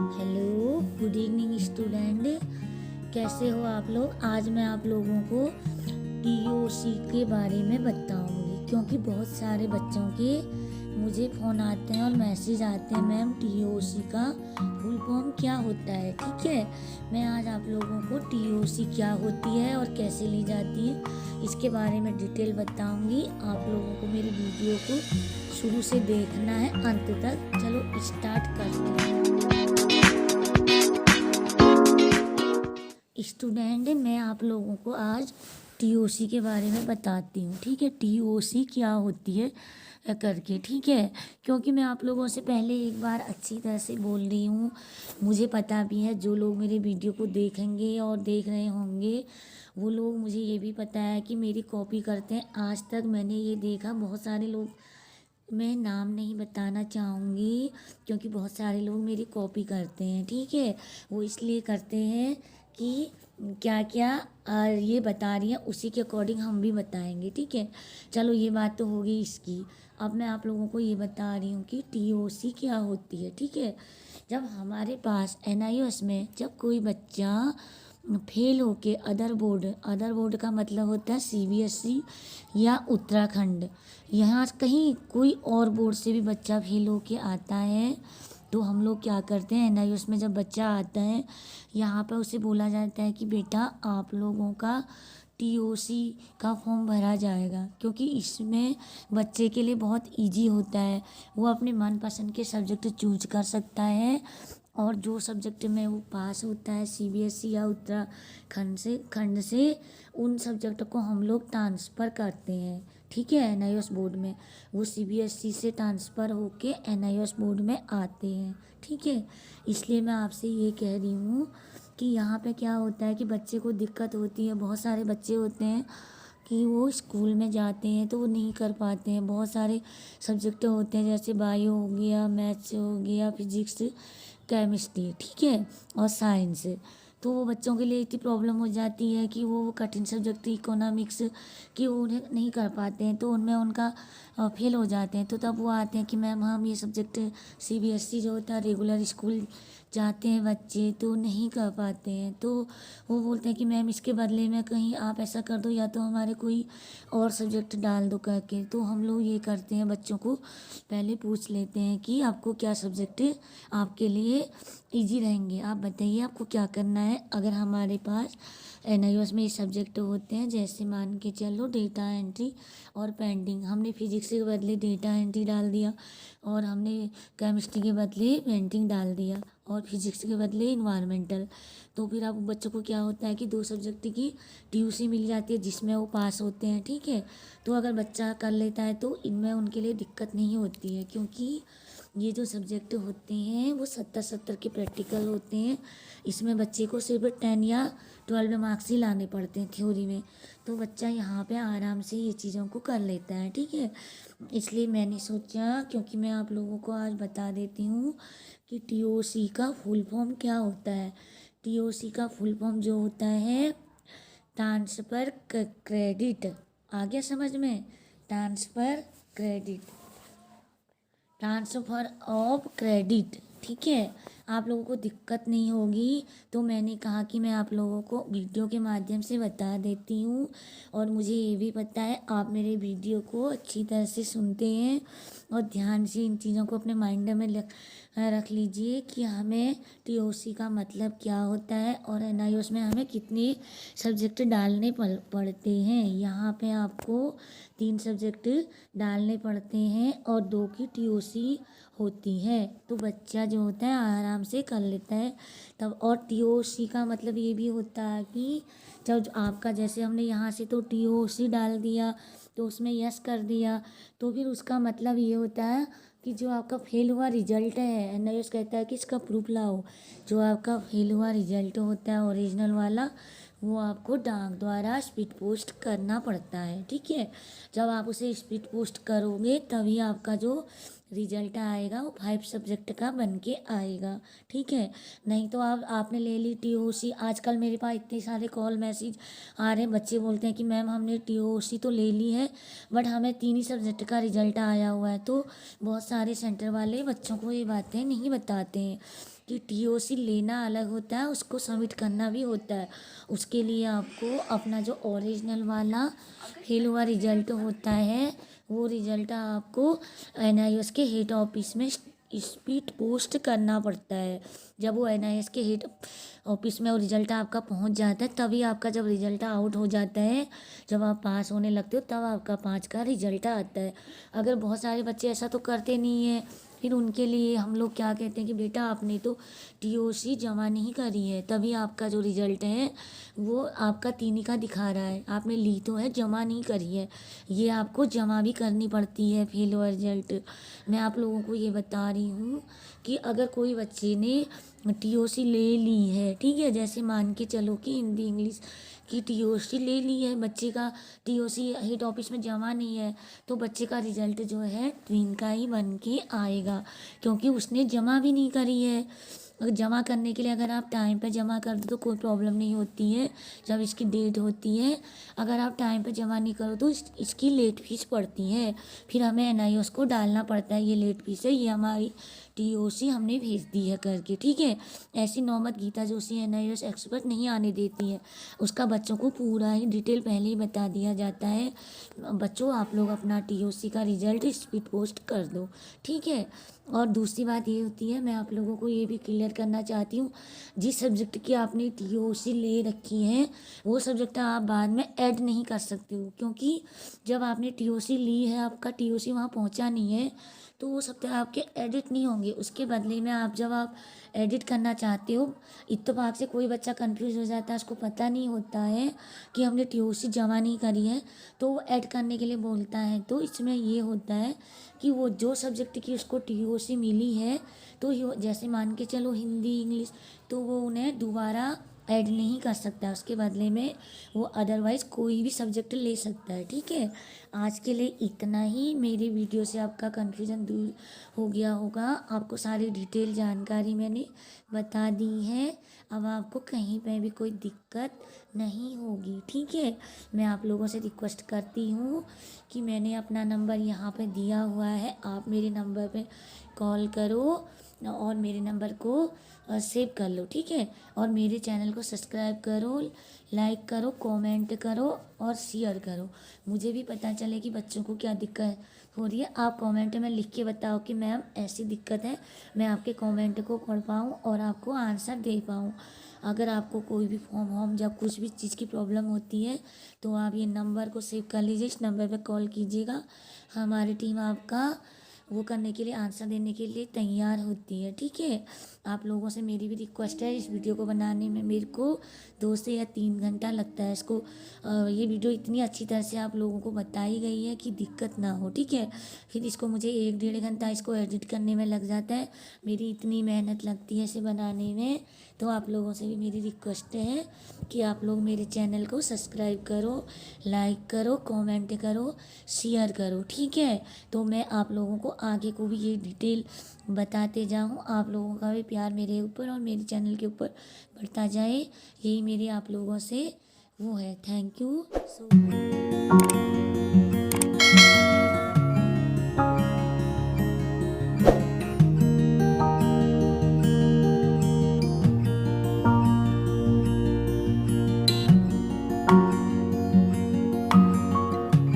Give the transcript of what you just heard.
Hello, good evening student. कैसे हो आप लोग? आज मैं आप लोगों को टीओसी के बारे में बताऊंगी, क्योंकि बहुत सारे बच्चों के मुझे फ़ोन आते हैं और मैसेज आते हैं, मैम टीओसी का फुल फॉर्म क्या होता है। ठीक है, मैं आज आप लोगों को टीओसी क्या होती है और कैसे ली जाती है इसके बारे में डिटेल बताऊंगी। आप लोगों को मेरी वीडियो को शुरू से देखना है अंत तक। चलो स्टार्ट करते हैं। स्टूडेंट, मैं आप लोगों को आज टीओसी के बारे में बताती हूँ। ठीक है, टीओसी क्या होती है करके। ठीक है, क्योंकि मैं आप लोगों से पहले एक बार अच्छी तरह से बोल रही हूँ, मुझे पता भी है जो लोग मेरे वीडियो को देखेंगे और देख रहे होंगे वो लोग, मुझे ये भी पता है कि मेरी कॉपी करते हैं। आज तक मैंने ये देखा बहुत सारे लोग, मैं नाम नहीं बताना चाहूँगी क्योंकि बहुत सारे लोग मेरी कॉपी करते हैं। ठीक है, वो इसलिए करते हैं कि क्या क्या ये बता रही हैं उसी के अकॉर्डिंग हम भी बताएंगे। ठीक है, चलो ये बात तो होगी इसकी। अब मैं आप लोगों को ये बता रही हूँ कि टीओसी क्या होती है। ठीक है, जब हमारे पास एनआईओएस में जब कोई बच्चा फेल होके अदर बोर्ड का मतलब होता है सीबीएसई या उत्तराखंड, यहाँ कहीं कोई और बोर्ड से भी बच्चा फेल होके आता है तो हम लोग क्या करते हैं, एनआईओएस में जब बच्चा आता है यहाँ पर उसे बोला जाता है कि बेटा आप लोगों का टीओसी का फॉर्म भरा जाएगा, क्योंकि इसमें बच्चे के लिए बहुत इजी होता है। वो अपने मनपसंद के सब्जेक्ट चूज कर सकता है और जो सब्जेक्ट में वो पास होता है सीबीएसई या खंड से उन सब्जेक्ट को हम लोग ट्रांसफ़र करते हैं। ठीक है, एनआईओएस बोर्ड में वो सीबीएसई से ट्रांसफ़र होके एनआईओएस बोर्ड में आते हैं। ठीक है, इसलिए मैं आपसे ये कह रही हूँ कि यहाँ पे क्या होता है कि बच्चे को दिक्कत होती है। बहुत सारे बच्चे होते हैं कि वो स्कूल में जाते हैं तो वो नहीं कर पाते हैं। बहुत सारे सब्जेक्ट होते हैं जैसे बायो हो गया, मैथ्स हो गया, फिजिक्स, केमिस्ट्री, ठीक है, और साइंस। तो वो बच्चों के लिए इतनी प्रॉब्लम हो जाती है कि वो कठिन सब्जेक्ट इकोनॉमिक्स कि वो उन्हें नहीं कर पाते हैं, तो उनमें उनका फेल हो जाते हैं। तो तब वो आते हैं कि मैम हम ये सब्जेक्ट सीबीएसई जो होता है रेगुलर स्कूल जाते हैं बच्चे तो नहीं कर पाते हैं, तो वो बोलते हैं कि मैम इसके बदले में कहीं आप ऐसा कर दो या तो हमारे कोई और सब्जेक्ट डाल दो करके। तो हम लोग ये करते हैं, बच्चों को पहले पूछ लेते हैं कि आपको क्या सब्जेक्ट आपके लिए इजी रहेंगे, आप बताइए आपको क्या करना है। अगर हमारे पास एनआईओएस में ये सब्जेक्ट होते हैं, जैसे मान के चलो डेटा एंट्री और पेंटिंग, हमने फिजिक्स के बदले डेटा एंट्री डाल दिया और हमने केमिस्ट्री के बदले पेंटिंग डाल दिया और फिजिक्स के बदले इन्वायरमेंटल, तो फिर अब बच्चों को क्या होता है कि दो सब्जेक्ट की टीयूसी मिल जाती है जिसमें वो पास होते हैं। ठीक है, तो अगर बच्चा कर लेता है तो इनमें उनके लिए दिक्कत नहीं होती है, क्योंकि ये जो सब्जेक्ट होते हैं वो 70-70 के प्रैक्टिकल होते हैं। इसमें बच्चे को सिर्फ 10 या 12 मार्क्स ही लाने पड़ते हैं थ्योरी में, तो बच्चा यहाँ पे आराम से ये चीज़ों को कर लेता है। ठीक है, इसलिए मैंने सोचा क्योंकि मैं आप लोगों को आज बता देती हूँ कि टीओसी का फुल फॉर्म क्या होता है। टीओसी का फुल फॉर्म जो होता है ट्रांसफ़र क्रेडिट, आ गया समझ में? Transfer credit, transfer of credit. ठीक है, आप लोगों को दिक्कत नहीं होगी, तो मैंने कहा कि मैं आप लोगों को वीडियो के माध्यम से बता देती हूँ। और मुझे ये भी पता है आप मेरे वीडियो को अच्छी तरह से सुनते हैं और ध्यान से इन चीज़ों को अपने माइंड में रख लीजिए कि हमें टीओसी का मतलब क्या होता है और एनआईओएस में हमें कितने सब्जेक्ट डालने पड़ते हैं। यहाँ पे आपको 3 सब्जेक्ट डालने पड़ते हैं और 2 की टीओसी होती है, तो बच्चा जो होता है आराम से कर लेता है तब। और टीओसी का मतलब ये भी होता है कि जब आपका, जैसे हमने यहाँ से तो टीओसी डाल दिया तो उसमें यस कर दिया, तो फिर उसका मतलब ये होता है कि जो आपका फेल हुआ रिजल्ट है, एनआईओएस कहता है कि इसका प्रूफ लाओ। जो आपका फेल हुआ रिजल्ट होता है ओरिजिनल वाला, वो आपको डाक द्वारा स्पीड पोस्ट करना पड़ता है। ठीक है, जब आप उसे स्पीड पोस्ट करोगे तभी आपका जो रिजल्ट आएगा वो 5 सब्जेक्ट का बन के आएगा, ठीक है। नहीं तो आप आपने ले ली टीओसी। आजकल मेरे पास इतने सारे कॉल मैसेज आ रहे हैं, बच्चे बोलते हैं कि मैम हमने टीओसी तो ले ली है बट हमें 3 ही सब्जेक्ट का रिजल्ट आया हुआ है। तो बहुत सारे सेंटर वाले बच्चों को ये बातें नहीं बताते हैं कि टीओसी लेना अलग होता है, उसको सबमिट करना भी होता है। उसके लिए आपको अपना जो ओरिजिनल वाला फेल हुआ रिजल्ट होता है वो रिजल्ट आपको एनआईएस के हेड ऑफिस में स्पीड पोस्ट करना पड़ता है। जब वो एनआईएस के हेड ऑफिस में वो रिजल्ट आपका पहुंच जाता है तभी आपका, जब रिजल्ट आउट हो जाता है, जब आप पास होने लगते हो तब आपका 5 का रिजल्ट आता है। अगर बहुत सारे बच्चे ऐसा तो करते नहीं है, फिर उनके लिए हम लोग क्या कहते हैं कि बेटा आपने तो टीओसी जमा नहीं करी है तभी आपका जो रिजल्ट है वो आपका 3 का दिखा रहा है। आपने ली तो है, जमा नहीं करी है, ये आपको जमा भी करनी पड़ती है फेल हुआ रिजल्ट। मैं आप लोगों को ये बता रही हूँ कि अगर कोई बच्चे ने टीओसी ले ली है, ठीक है, जैसे मान के चलो कि हिंदी इंग्लिश की टीओसी ले ली है, बच्चे का टीओसी हेड ऑफिस में जमा नहीं है, तो बच्चे का रिजल्ट जो है 3 का ही बन के आएगा, क्योंकि उसने जमा भी नहीं करी है। अगर जमा करने के लिए अगर आप टाइम पे जमा कर दो तो कोई प्रॉब्लम नहीं होती है। जब इसकी डेट होती है, अगर आप टाइम पे जमा नहीं करो तो इसकी लेट फीस पड़ती है, फिर हमें एनआईओस को डालना पड़ता है। ये लेट फीस है, ये हमारी टीओसी हमने भेज दी है करके, ठीक है। ऐसी नौबत गीता जोशी एनआईओएस एक्सपर्ट नहीं आने देती है, उसका बच्चों को पूरा ही डिटेल पहले ही बता दिया जाता है। बच्चों आप लोग अपना टीओसी का रिजल्ट स्पीड पोस्ट कर दो, ठीक है। और दूसरी बात ये होती है, मैं आप लोगों को ये भी क्लियर करना चाहती हूँ, जिस सब्जेक्ट की आपने टीओसी ले रखी है वो सब्जेक्ट आप बाद में ऐड नहीं कर सकते हो, क्योंकि जब आपने टीओसी ली है, आपका टीओसी वहाँ पहुँचा नहीं है, तो वो सब्जेक्ट आपके एडिट नहीं होंगे। उसके बदले में जब आप एडिट करना चाहते हो, इत्तेफाक से कोई बच्चा कंफ्यूज हो जाता है, उसको पता नहीं होता है कि हमने टीओसी जमा नहीं करी है, तो वो ऐड करने के लिए बोलता है। तो इसमें ये होता है कि वो जो सब्जेक्ट की उसको टीओसी मिली है, तो जैसे मान के चलो हिंदी इंग्लिश, तो वो उन्हें दोबारा ऐड नहीं कर सकता, उसके बदले में वो अदरवाइज़ कोई भी सब्जेक्ट ले सकता है, ठीक है। आज के लिए इतना ही। मेरी वीडियो से आपका कन्फ्यूज़न दूर हो गया होगा, आपको सारी डिटेल जानकारी मैंने बता दी है, अब आपको कहीं पे भी कोई दिक्कत नहीं होगी, ठीक है। मैं आप लोगों से रिक्वेस्ट करती हूँ कि मैंने अपना नंबर यहाँ पे दिया हुआ है, आप मेरे नंबर पे कॉल करो और मेरे नंबर को सेव कर लो, ठीक है। और मेरे चैनल को सब्सक्राइब करो, लाइक करो, कमेंट करो और शेयर करो, मुझे भी पता चले कि बच्चों को क्या दिक्कत हो रही है। आप कमेंट में लिख के बताओ कि मैम ऐसी दिक्कत है, मैं आपके कमेंट को पढ़ पाऊँ और आपको आंसर दे पाऊँ। अगर आपको कोई भी फॉर्म वॉर्म जब कुछ भी चीज़ की प्रॉब्लम होती है तो आप ये नंबर को सेव कर लीजिए, इस नंबर पर कॉल कीजिएगा, हमारी टीम आपका वो करने के लिए, आंसर देने के लिए तैयार होती है, ठीक है। आप लोगों से मेरी भी रिक्वेस्ट है, इस वीडियो को बनाने में मेरे को 2 से या 3 घंटा लगता है इसको। ये वीडियो इतनी अच्छी तरह से आप लोगों को बताई गई है कि दिक्कत ना हो, ठीक है। फिर इसको मुझे 1-1.5 घंटा इसको एडिट करने में लग जाता है, मेरी इतनी मेहनत लगती है इसे बनाने में। तो आप लोगों से भी मेरी रिक्वेस्ट है कि आप लोग मेरे चैनल को सब्सक्राइब करो, लाइक करो, कमेंट करो, शेयर करो, ठीक है। तो मैं आप लोगों को आगे को भी ये डिटेल बताते जाऊँ, आप लोगों का भी प्यार मेरे ऊपर और मेरे चैनल के ऊपर बढ़ता जाए, यही मेरी आप लोगों से वो है। Thank you so much.